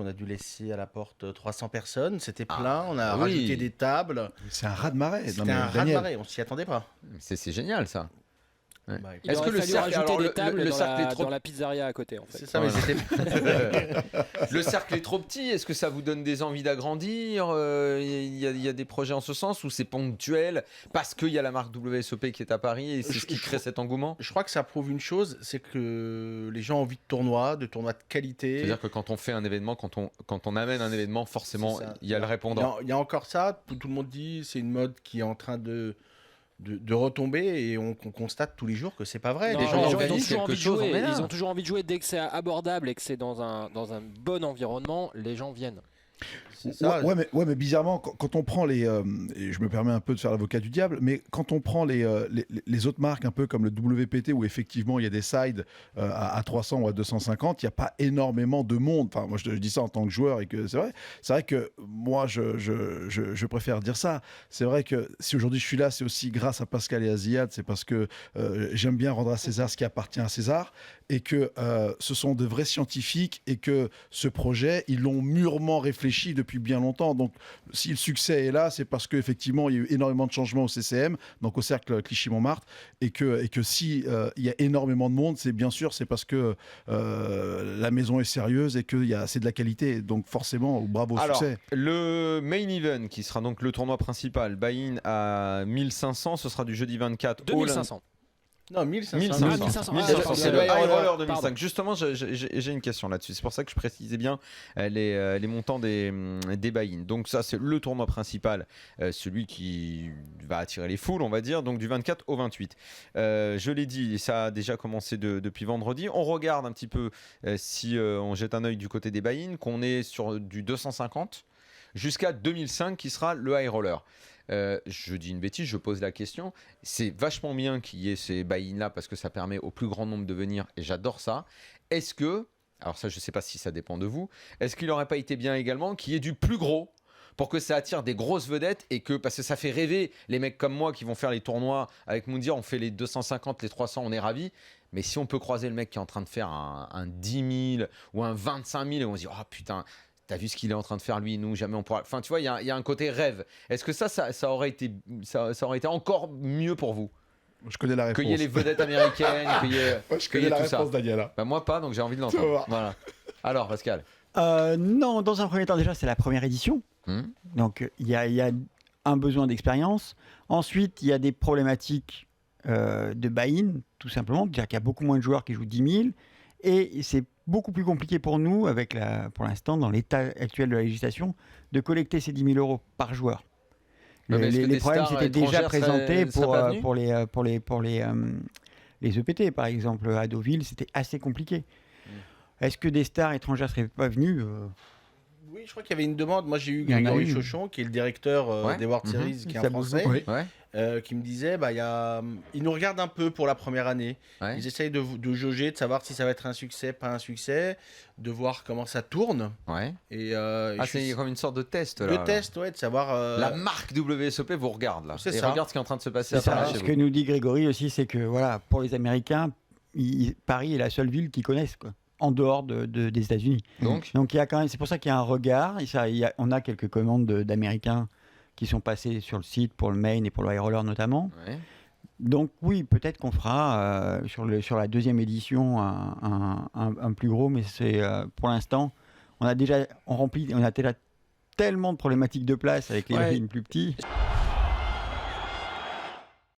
qu'on a dû laisser à la porte 300 personnes. C'était plein. On a rajouté des tables. C'est un raz-de-marée. C'était un raz-de-marée. On s'y attendait pas. C'est génial ça. Ouais. Il aurait fallu rajouter des tables dans la pizzeria à côté en fait. C'est ça, mais c'était... Le cercle est trop petit. Est-ce que ça vous donne des envies d'agrandir? Il y a des projets en ce sens ou c'est ponctuel parce qu'il y a la marque WSOP qui est à Paris et c'est ce qui crée cet engouement? Je crois que ça prouve une chose, c'est que les gens ont envie de tournois de qualité. C'est-à-dire que quand on fait un événement, quand on amène un événement, forcément il y a le répondant. Il y a encore ça. Tout le monde dit c'est une mode qui est en train de retomber et on constate tous les jours que c'est pas vrai. Non, les gens organisent quelque chose. ils Ils ont toujours envie de jouer dès que c'est abordable et que c'est dans un bon environnement, les gens viennent. Ça, mais bizarrement, quand on prend les... et je me permets un peu de faire l'avocat du diable, mais quand on prend les autres marques, un peu comme le WPT, où effectivement il y a des sides à 300 ou à 250, il n'y a pas énormément de monde. Enfin, moi, je dis ça en tant que joueur, et que c'est vrai que moi, je préfère dire ça. C'est vrai que si aujourd'hui je suis là, c'est aussi grâce à Pascal et à Ziad, c'est parce que j'aime bien rendre à César ce qui appartient à César, et que ce sont de vrais scientifiques, et que ce projet, ils l'ont mûrement réfléchi depuis bien longtemps. Donc, si le succès est là, c'est parce qu'effectivement, il y a eu énormément de changements au CCM, donc au cercle Clichy-Montmartre, et que si il y a énormément de monde, c'est parce que la maison est sérieuse et que c'est de la qualité. Donc, forcément, bravo au succès. Le main event, qui sera donc le tournoi principal, buy-in à 1500, ce sera du jeudi 24 au 2500. Non, 1500. 1500. C'est le High Roller 2005. Justement, j'ai une question là-dessus. C'est pour ça que je précisais bien les montants des buy-in. Donc ça, c'est le tournoi principal, celui qui va attirer les foules, on va dire, donc du 24 au 28. Je l'ai dit, ça a déjà commencé depuis vendredi. On regarde un petit peu si on jette un œil du côté des buy-in, qu'on est sur du 250 jusqu'à 2005 qui sera le High Roller. Je dis une bêtise, je pose la question. C'est vachement bien qu'il y ait ces buy-in là parce que ça permet au plus grand nombre de venir et j'adore ça. Est-ce que, alors ça je ne sais pas si ça dépend de vous, est-ce qu'il n'aurait pas été bien également qu'il y ait du plus gros pour que ça attire des grosses vedettes et que, parce que ça fait rêver les mecs comme moi qui vont faire les tournois avec Moundir, on fait les 250, les 300, on est ravis. Mais si on peut croiser le mec qui est en train de faire un 10 000 ou un 25 000 et on se dit oh putain, t'as vu ce qu'il est en train de faire lui, nous jamais on pourra. Enfin tu vois, il y a un côté rêve. Est-ce que ça aurait été encore mieux pour vous? Je connais la réponse. Qu'il y ait les vedettes américaines, je connais la réponse, Daniela. Bah, moi pas, donc j'ai envie de l'entendre. Voilà. Alors Pascal. Non, dans un premier temps déjà c'est la première édition, donc il y a un besoin d'expérience. Ensuite il y a des problématiques de buy-in tout simplement, c'est-à-dire qu'il y a beaucoup moins de joueurs qui jouent 10 000 et c'est beaucoup plus compliqué pour nous, pour l'instant, dans l'état actuel de la législation, de collecter ces 10 000 euros par joueur. Les problèmes s'étaient déjà présentés pour les EPT, par exemple, à Deauville, c'était assez compliqué. Est-ce que des stars étrangères ne seraient pas venues Oui, je crois qu'il y avait une demande. Moi, j'ai eu Grégory Chauchon, qui est le directeur des World Series, qui est un Français, qui me disait ils nous regardent un peu pour la première année. Ils essayent de jauger, de savoir si ça va être un succès, pas un succès, de voir comment ça tourne. Et, c'est comme une sorte de test. De savoir. La marque WSOP vous regarde là. Et regarde ce qui est en train de se passer. Ce que nous dit Grégory aussi, c'est que voilà, pour les Américains, Paris est la seule ville qu'ils connaissent, quoi, en dehors des États-Unis. Donc il y a quand même, c'est pour ça qu'il y a un regard. On a quelques commandes d'Américains qui sont passés sur le site pour le main et pour le high roller notamment. Donc oui, peut-être qu'on fera sur la deuxième édition un plus gros, mais c'est pour l'instant, on a déjà tellement de problématiques de place avec les lignes plus petits.